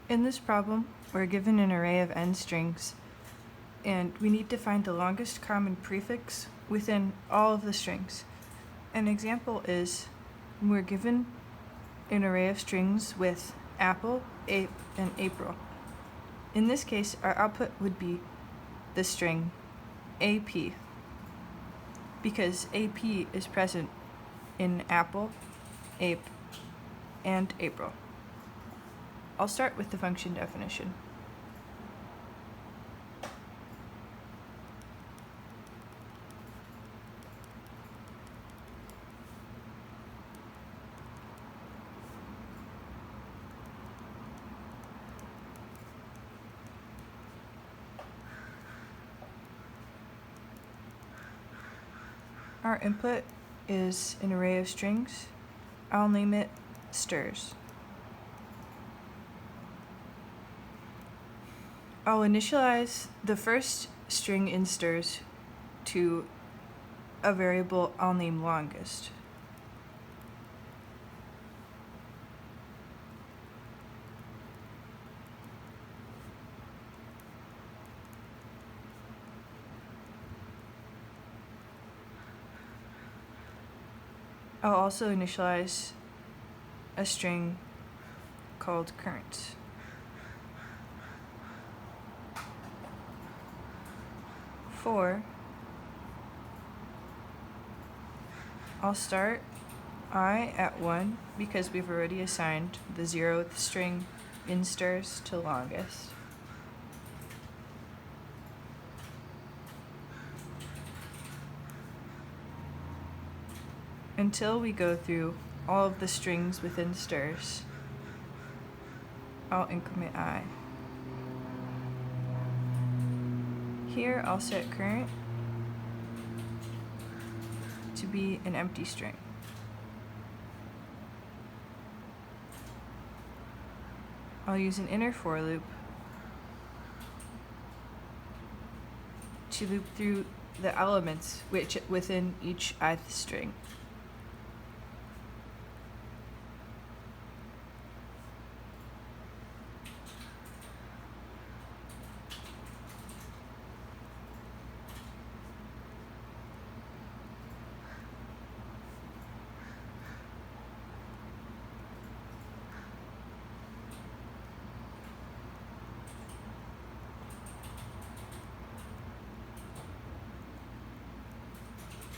In this problem, we're given an array of n strings, and we need to find the longest common prefix within all of the strings. An example is we're given an array of strings with apple, ape, and April. In this case, our output would be the string AP, because AP is present in apple, ape, and April. I'll start with the function definition. Our input is an array of strings. I'll name it strs. I'll initialize the first string in strs to a variable I'll name longest. I'll also initialize a string called current. I'll start I at 1 because we've already assigned the 0th string in strs to longest. Until we go through all of the strings within strs, I'll increment I. Here I'll set current to be an empty string. I'll use an inner for loop to loop through the elements within each ith string.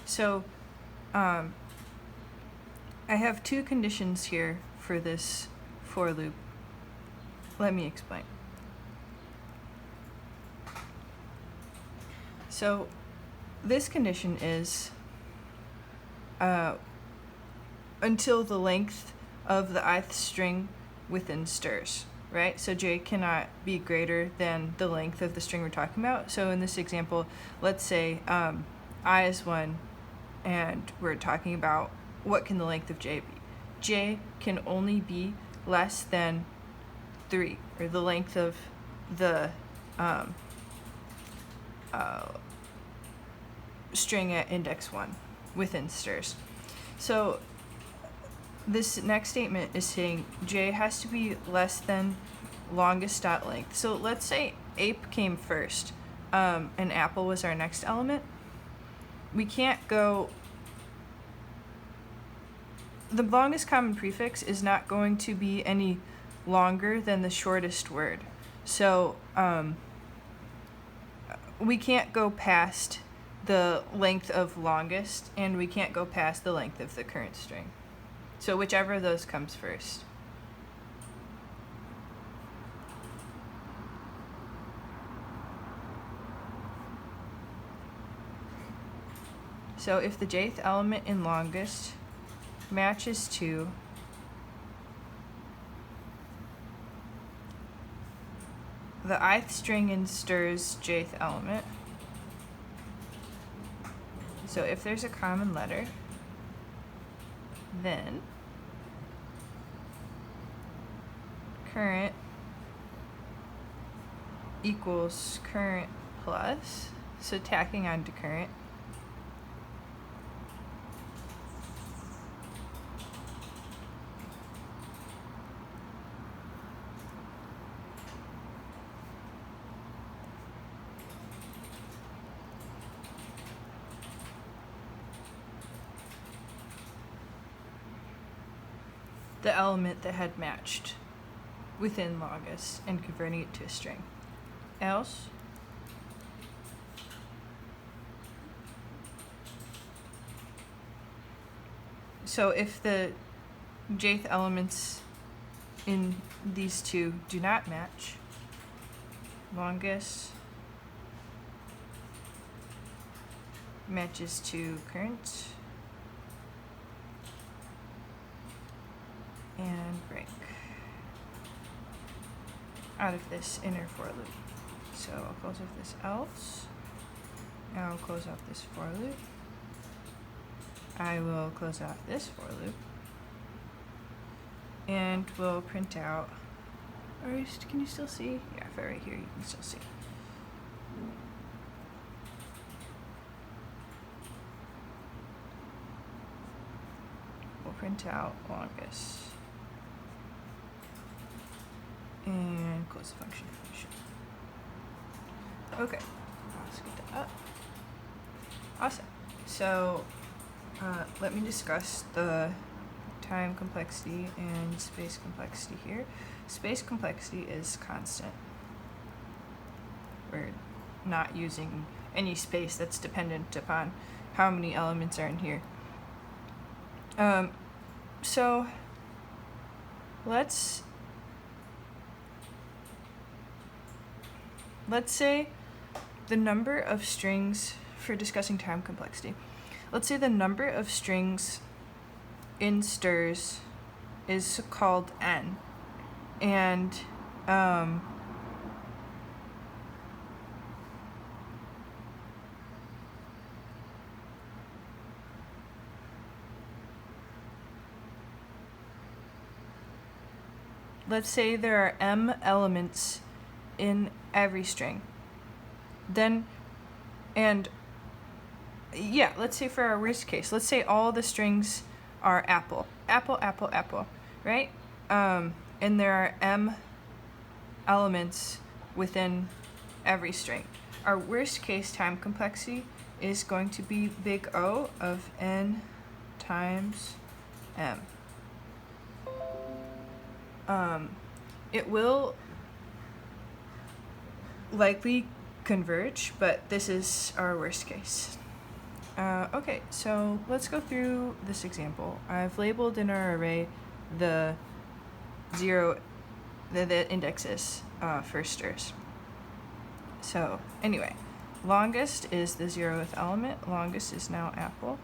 So, I have two conditions here for this for loop. Let me explain. So, this condition is until the length of the ith string within strs, right? So j cannot be greater than the length of the string we're talking about. So in this example, let's say I is 1, and we're talking about what can the length of j be. J can only be less than 3, or the length of the string at index 1 within strs. So this next statement is saying j has to be less than longest.length. So let's say ape came first, and apple was our next element. We can't go, the longest common prefix is not going to be any longer than the shortest word. So we can't go past the length of longest, and we can't go past the length of the current string. So whichever of those comes first. So if the jth element in longest matches to the ith string in strs jth element, so if there's a common letter, then current equals current plus, so tacking on to current, the element that had matched within longest and converting it to a string. Else, so if the jth elements in these two do not match, longest matches to current and break out of this inner for loop. So I'll close off this else. I'll close off this for loop. I will close off this for loop. And we'll print out, or can you still see? Yeah, if I right here, you can still see. We'll print out longest. And close the function. Okay, let's get that up. Awesome. So let me discuss the time complexity and space complexity here. Space complexity is constant. We're not using any space that's dependent upon how many elements are in here. So let's say the number of strings for discussing time complexity. Let's say the number of strings in strs is called n, and let's say there are m elements in every string. Then, and yeah, let's say for our worst case, let's say all the strings are apple, apple, apple, apple, right? And there are m elements within every string. Our worst case time complexity is going to be big O of n times m. It will likely converge, but this is our worst case. Okay, so let's go through this example. I've labeled in our array the indexes for strs. So anyway, longest is the 0th element. Longest is now apple.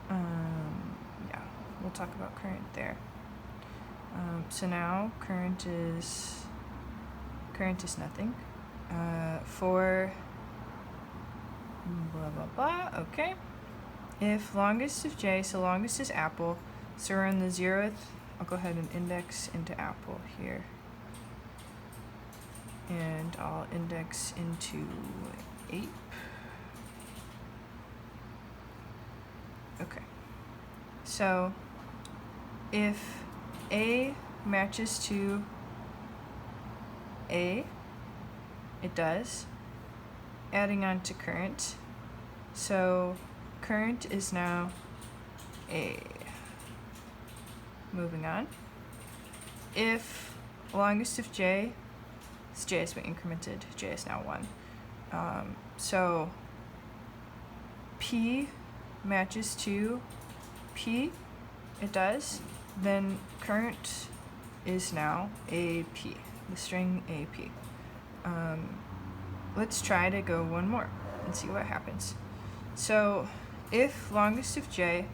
Yeah, we'll talk about current there. So now current is nothing. For blah blah blah. Okay. If longest of j, so longest is apple, so we're on the 0th. I'll go ahead and index into apple here, and I'll index into ape. Okay. So if a matches to a, it does. Adding on to current. So current is now a. Moving on. If longest of j, this j has been incremented, j is now 1. So p matches to p, it does. Then current is now ap, the string ap. Let's try to go one more and see what happens. So if longest of j,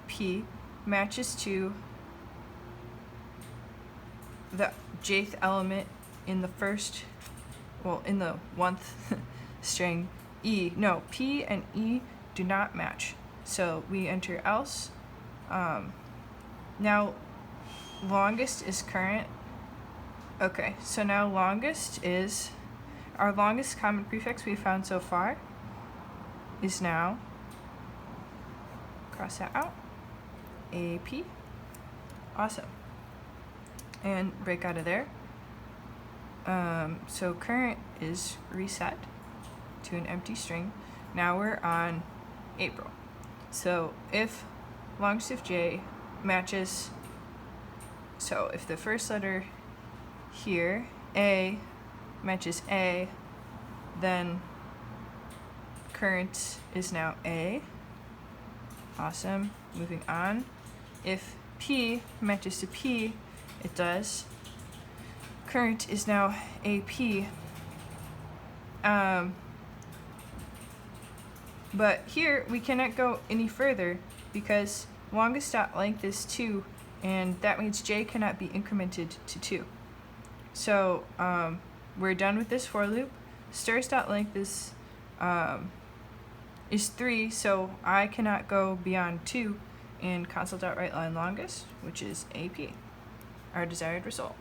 p, matches to the jth element in the first, well, in the 1th string, e, no, p and e do not match. So we enter else. Now longest is current. Okay, so now longest is, our longest common prefix we found so far is now, cross that out, AP. Awesome. And break out of there. So current is reset to an empty string. Now we're on April. So if longest of j matches, so if the first letter here, A, matches A, then current is now A. Awesome. Moving on. If P matches to P, it does. Current is now AP. But here we cannot go any further because longest dot length is 2, and that means j cannot be incremented to 2. So we're done with this for loop. Stars dot length is 3, so I cannot go beyond 2 in console.WriteLine longest, which is AP, our desired result.